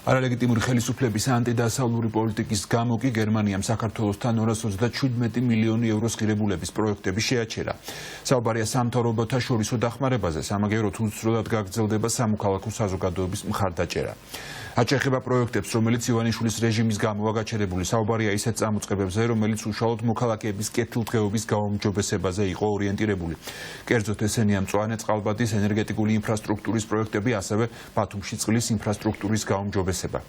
არალეგიტიმური ხელისუფლების ანტიდასავლური პოლიტიკის გამო კი გერმანიამ საქართველოსთან 237 მილიონი ევროს ღირებულების პროექტები შეაჩერა. საუბარია სამთავრობოთა შორისო დახმარებაზე, სამაგიეროდ უცვლელად გაგრძელდება სამოქალაქო საზოგადოების მხარდაჭერა. აჭეხება პროექტებს, რომელიც ივანიშვილის რეჟიმის გამო გაჩერებული, საუბარია ისეთ წამოწყებებზე, რომელიც უშუალოდ მოქალაქეების კეთილდღეობის გაუმჯობესებაზე იყო ორიენტირებული. კერძოდ ესენია მწვანე წყალბადის ენერგეტიკული ინფრასტრუქტურის პროექტები, ასევე ბათუმში წყლის ინფრასტრუქტურის გაუმჯობესება.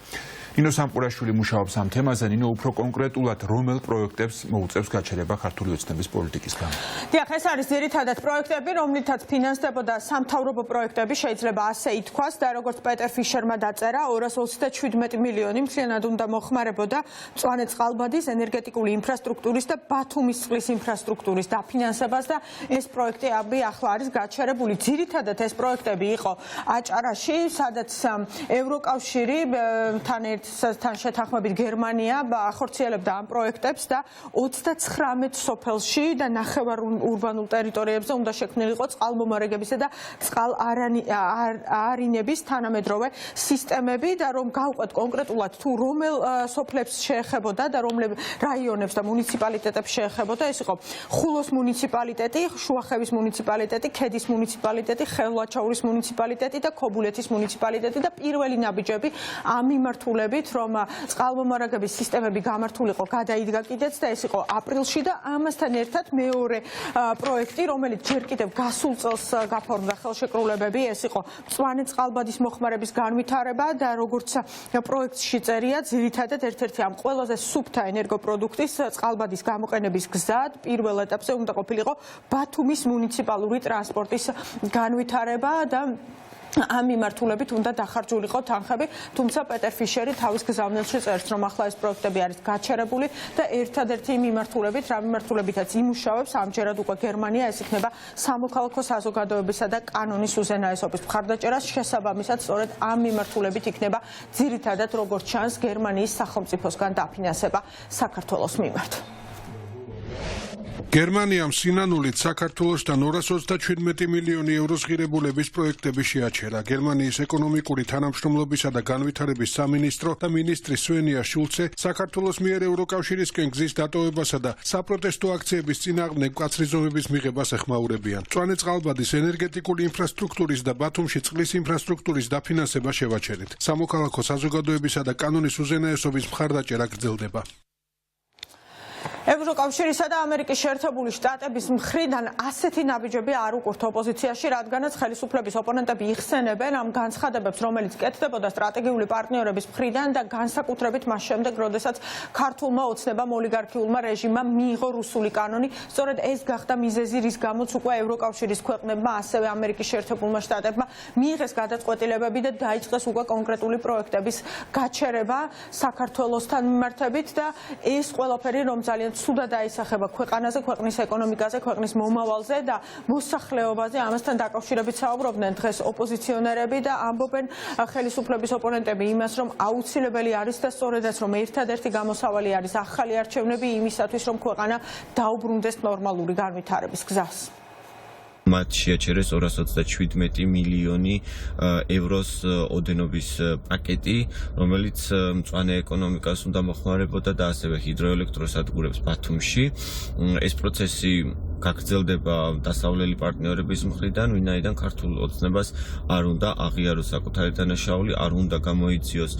ნინო სამყურაშვილი მუშაობს ამ თემაზე. ნინო, უფრო კონკრეტულად რომელ პროექტებს მოუწევს გაჩერება ქართული ოცნების პოლიტიკის გამო? დიახ, ეს არის ძირითადად პროექტები, რომლითაც ფინანსდებოდა სამთავრობო პროექტები, შეიძლება ასე ითქვას და როგორც პეტერ ფიშერმა დაწერა, 237 მილიონი მთლიანად უნდა მოხმარებოდა მწვანე წყალბადის ენერგეტიკული ინფრასტრუქტურის და ბათუმის წყლის ინფრასტრუქტურის დაფინანსებას და ეს პროექტები ახლა არის გაჩერებული. ძირითადად ეს პროექტები იყო აჭარაში, სადაც ევროკავშირი თან შეთანხმებით გერმანია ახორციელებდა ამ პროექტებს და 39 სოფელში და ნახევარ ურბანულ ტერიტორიებზე უნდა შექმნილიყო წყალმომარაგებისა და წყალარინების თანამედროვე სისტემები და რომ გავყვეთ კონკრეტულად თუ რომელ სოფლებს შეეხებოდა და რომელ რაიონებს და მუნიციპალიტეტებს შეეხებოდა, ეს იყო ხულოს მუნიციპალიტეტი, შუახევის მუნიციპალიტეტი, ქედის მუნიციპალიტეტი, ხელვაჩაურის მუნიციპალიტეტი და ქობულეთის მუნიციპალიტეტი და პირველი ნაბიჯები ამ მიმართულებით, რომ წყალმომარაგების სისტემები გამართულიყო, გადაიდგა კიდეც და ეს იყო აპრილში და ამასთან ერთად მეორე პროექტი, რომელიც ჯერ კიდევ გასულ წელს გაფორმდა ხელშეკრულებები, ეს იყო მწვანე წყალბადის მოხმარების განვითარება და როგორც პროექტში წერია, ძირითადად ერთ-ერთი ამ ყველაზე სუფთა ენერგოპროდუქტის წყალბადის გამოყენების გზა პირველ ეტაპზე უნდა ყოფილიყო ბათუმის მუნიციპალური ტრანსპორტის განვითარება და ამ მიმართულებით უნდა დახარჯულიყო თანხები, თუმცა პეტერ ფიშერი თავის გზავნილში წერს, რომ ახლა ეს პროექტები არის გაჩერებული და ერთადერთი მიმართულებით, რა მიმართულებითაც იმუშავებს ამჯერად უკვე გერმანია, ეს იქნება სამოქალაქო საზოგადოებისა და კანონის უზენაესობის მხარდაჭერას შესაბამისად, სწორედ ამ მიმართულებით იქნება ძირითადად, როგორც ჩანს, გერმანიის სახელმწიფოსგან დაფინანსება საქართველოს მიმართ. გერმანიამ სინანულით საქართველოსთან 237 მილიონი ევროს ღირებულების პროექტები შეაჩერა. გერმანიის ეკონომიკური თანამშრომლობისა და განვითარების სამინისტრო და მინისტრი სვენია შულცე საქართველოს მიერ ევროკავშირისკენ გზის დატოვებასა და საპროტესტო აქციების წინააღმდეგ მკაცრი ზომების მიღებას ეხმაურებიან. მწვანე წყალბადის ენერგეტიკული ინფრასტრუქტურის და ბათუმში წყლის ინფრასტრუქტურის დაფინანსება შევაჩერეთ. სამოქალაქო საზოგადოებისა და კანონის უზენაესობის მხარდაჭერა გრძელდება. ევროკავშირისა და ამერიკის შეერთებული შტატების მხრიდან ასეთი ნაბიჯები არ უკურთ ოპოზიციაში, რადგანაც ხელისუფლების ოპონენტები იხსენებენ ამ განცხადებებს, რომელიც კეთდებოდა სტრატეგიული პარტნიორების მხრიდან და განსაკუთრებით მას შემდეგ, როდესაც ქართულმა ოცნებამ ოლიგარქიულმა რეჟიმმა მიიღო რუსული კანონი. სწორედ ეს გახდა მიზეზი, რის გამოც უკვე ევროკავშირის ქვეყნებმა, ასევე ამერიკის შეერთებულმა შტატებმა მიიღეს გადაწყვეტილებები და დაიწყეს უკვე კონკრეტული პროექტების გაჩერება საქართველოსთან მიმართებით და ეს ყველაფერი რომ ძალიან ცუდად აისახება ქვეყანაზე, ქვეყნის ეკონომიკაზე, ქვეყნის მომავალზე და მოსახლეობაზე. ამასთან დაკავშირებით საუბრობდნენ დღეს ოპოზიციონერები და ამბობენ ხელისუფლების ოპონენტები იმას, რომ აუცილებელი არის და სწორედაც რომ ერთადერთი გამოსავალი არის ახალი არჩევნები იმისათვის, რომ ქვეყანა დაუბრუნდეს ნორმალური განვითარების გზას. მათ შეაჩერეს 237 მილიონი ევროს ოდენობის პაკეტი, რომელიც მწვანე ეკონომიკას უნდა მოხმარებოდა და ასევე ჰიდროელექტროსადგურებს ბათუმში. ეს პროცესი გაგრძელდება დასავლელი პარტნიორების მხრიდან, ვინაიდან ქართულ ოცნებას არ უნდა აღიაროს საკუთარი დანაშაული, არ უნდა გამოიციოს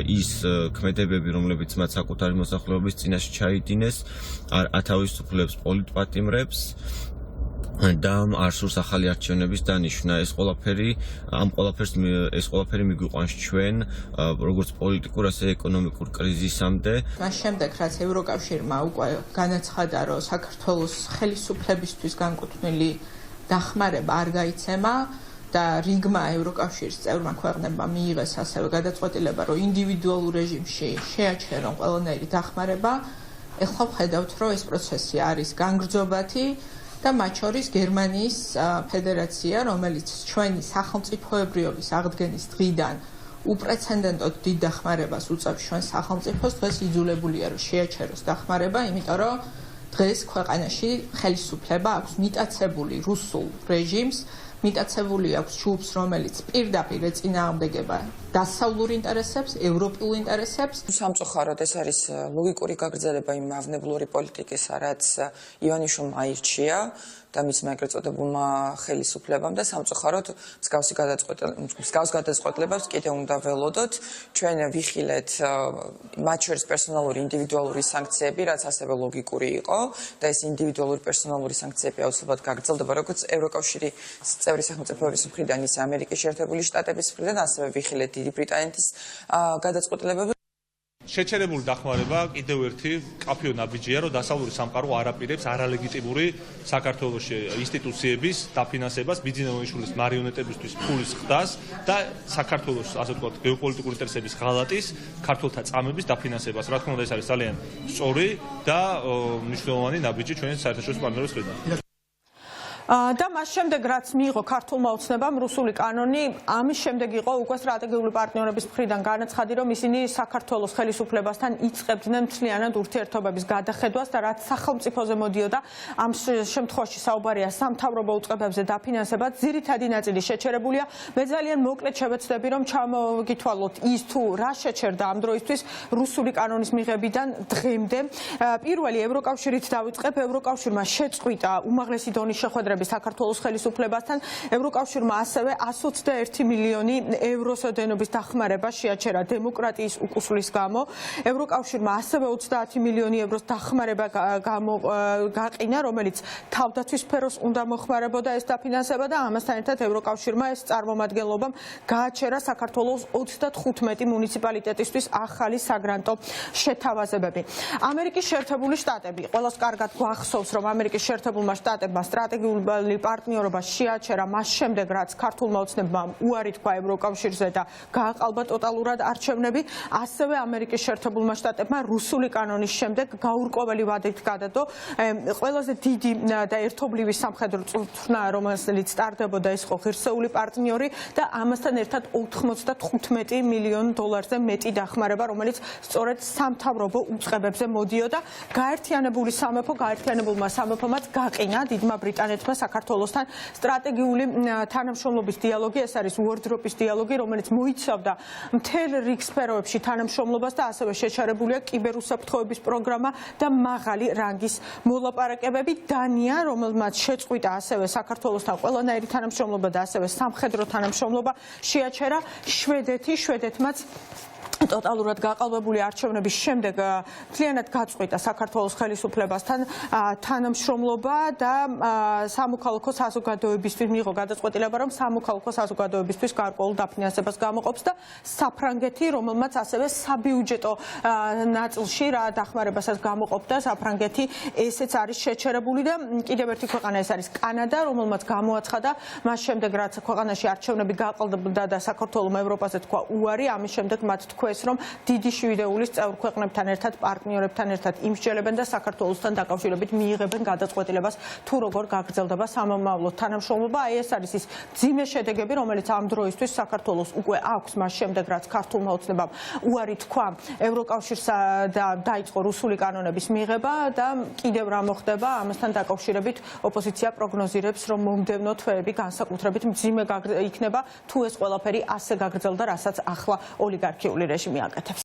ის ქმედებები, რომლებიც მათ საკუთარი მოსახლეობის წინაშე ჩაიდინეს, არ ათავისუფლებს პოლიტპატიმრებს და არ სურს ახალი არჩევნების დანიშვნა. ეს ყველაფერი მიგვიყვანს ჩვენ როგორც პოლიტიკურ, ასე ეკონომიკურ კრიზისამდე. მას შემდეგ, რაც ევროკავშირმა უკვე განაცხადა, რომ საქართველოს ხელისუფლებისთვის განკუთვნილი დახმარება არ გაიცემა და რიგმა ევროკავშირის წევრმა ქვეყნებმა მიიღეს ასევე გადაწყვეტილება, რომ ინდივიდუალურ რეჟიმში შეაჩერონ ყველანაირი დახმარება. ეხლა ვხედავთ, რომ ეს პროცესი არის განგრძობათი და მათ შორის გერმანიის ფედერაცია, რომელიც ჩვენი სახელმწიფოებრიობის აღდგენის დღიდან უპრეცედენტოდ დიდ დახმარებას უწევს ჩვენ სახელმწიფოს, დღეს იძულებულია რომ შეაჩეროს დახმარება, იმიტომ რომ დღეს ქვეყანაში ხელისუფლება აქვს მიტაცებული რუსულ რეჟიმს, მიტაცებული აქვს ჯგუფს, რომელიც პირდაპირ ეწინააღმდეგება დასავლურ ინტერესებს, ევროპულ ინტერესებს. სამწუხაროდ ეს არის ლოგიკური გაგრძელება იმ მავნებლური პოლიტიკისა, რაც ივანიშვილმა აირჩია და მისმა ეგრეთ წოდებულმა ხელისუფლებამ და სამწუხაროდ მსგავს გადაწყვეტილებებს კიდევ უნდა ველოდოთ. ჩვენ ვიხილეთ მათ შორის პერსონალური ინდივიდუალური სანქციები, რაც ასევე ლოგიკური იყო და ეს ინდივიდუალური პერსონალური სანქციები აუცილებლად გაგრძელდება როგორც ევროკავშირის წევრი სახელმწიფოების მხრიდან, ისე ამერიკის შეერთებული შტატების მხრიდან, ასევე ვიხილეთ დიდი ბრიტანეთის გადაწყვეტილებებს. შეჩერებული დახმარება კიდევ ერთი კაფეო ნაბიჯია, რომ დასავლური სამყარო არ აპირებს არალეგიტიმური საქართველოს ინსტიტუციების დაფინანსებას, ბიძინა იონიშვილის მარიონეტებისთვის ფულის ხდას და საქართველოს, ასე ვთქვათ, გეოპოლიტიკური ინტერესების ღალატის, ქართველთა წამების დაფინანსებას. რა თქმა უნდა, ეს არის ძალიან სწორი და მნიშვნელოვანი ნაბიჯი ჩვენი საერთაშორისო პარტნიორების მხრიდან. და მას შემდეგ რაც მიიღო ქართულმა ოცნებამ რუსული კანონი, ამის შემდეგ იყო უკვე სტრატეგიული პარტნიორების მხრიდან განაცხადი, რომ ისინი საქართველოს ხელისუფლებასთან იწყებდნენ მთლიანად ურთიერთობების გადახედვას და რაც სახელმწიფოზე მოდიოდა, ამ შემთხვევაში საუბარია სამთავრობო უწყებებზე დაფინანსება, ძირითადი ნაწილი შეჩერებულია. მე ძალიან მოკლედ შევეცდები, რომ ჩამოგითვალოთ ის თუ რა შეჩერდა ამ დროისთვის რუსული კანონის მიღებიდან დღემდე. პირველი ევროკავშირით დავიწყებ, ევროკავშირმა შეწყვიტა უმაღლესი დონის შეხვედრა საქართველოს ხელისუფლებასთან. ევროკავშირმა ასევე 121 მილიონი ევროს ოდენობის დახმარება შეაჩერა დემოკრატიის უკუსვლის გამო. ევროკავშირმა ასევე 30 მილიონი ევროს დახმარება გაყინა, რომელიც თავდაცვის სფეროს უნდა მოხმარებოდა ეს დაფინანსება და ამასთან ერთად ევროკავშირმა ეს წარმომადგენლობამ გააჩერა საქართველოს 35 მუნიციპალიტეტისთვის ახალი საგრანტო შეთავაზებები. ამერიკის შეერთებული შტატები ყველას კარგად გვახსოვს, რომ ამერიკის შეერთებულმა შტატებმა სტრატეგიული პარტნიორობა შეაჩერა მას შემდეგ, რაც ქართულმა ოცნებმა უარი თქვა ევროკავშირზე და გააყალბა ტოტალურად არჩევნები. ასევე ამერიკის შეერთებულმა შტატებმა რუსული კანონის შემდეგ გაურკვეველი ვადით გადადო ყველაზე დიდი და ერთობლივი სამხედრო წვრთნა, რომელიც ტარდებოდა, ეს იყო ღირსეული პარტნიორი და ამასთან ერთად 95 მილიონ დოლარზე მეტი დახმარება, რომელიც სწორედ სამთავრობო უწყებებზე მოდიოდა. გაერთიანებულმა სამეფომაც გაყინა დიდმა ბრიტანეთმა საქართველოსთან სტრატეგიული თანამშრომლობის დიალოგი, ეს არის უორდროპის დიალოგი, რომელიც მოიცავდა მთელ რიგ სფეროებში თანამშრომლობას და ასევე შეჩერებულია კიბერუსაფრთხოების პროგრამა და მაღალი რანგის მოლაპარაკებები. დანია, რომელმაც შეწყვიტა ასევე საქართველოსთან ყველანაირი თანამშრომლობა და ასევე სამხედრო თანამშრომლობა შეაჩერა. შვედეთმაც ტოტალურად გაყალბებული არჩევნების შემდეგ მთლიანად გაწყვიტა საქართველოს ხელისუფლებასთან თანამშრომლობა და სამოქალაქო საზოგადოებისთვის მიიღო გადაწყვეტილება, რომ სამოქალაქო საზოგადოებისთვის გარკვეულ დაფინანსებას გამოყოფს და საფრანგეთი, რომელმაც ასევე საბიუჯეტო ნაწილში რა დახმარებასაც გამოყოფდა საფრანგეთი, ესეც არის შეჩერებული და კიდევ ერთი ქვეყანა, ეს არის კანადა, რომელმაც გამოაცხადა მას შემდეგ, რაც ქვეყანაში არჩევნები გაყალბდა და საქართველოს ევროპაზე თქვა უარი, ამის შემდეგ მათ თქვეს, რომ დიდი შვიდეულის წევრ ქვეყნებთან ერთად, პარტნიორებთან ერთად იმსჯელებენ და საქართველოსთან დაკავშირებით მიიღებენ გადაწყვეტილებას, თუ როგორ გაგრძელდება სამომავლო თანამშრომლობა. ეს არის ის მძიმე შედეგები, რომელიც ამ დროისთვის საქართველოს უკვე აქვს მას შემდეგ, რაც ქართულმა ოცნებამ უარი თქვა ევროკავშირს და დაიწყო რუსული კანონების მიღება და კიდევ რა მოხდება ამასთან დაკავშირებით ოპოზიცია პროგნოზირებს, რომ მომდევნო თვეები განსაკუთრებით მძიმე იქნება, თუ ეს ყველაფერი ასე გაგრძელდა, რასაც ახლა ოლიგარქიული რეჟიმი აკეთებს.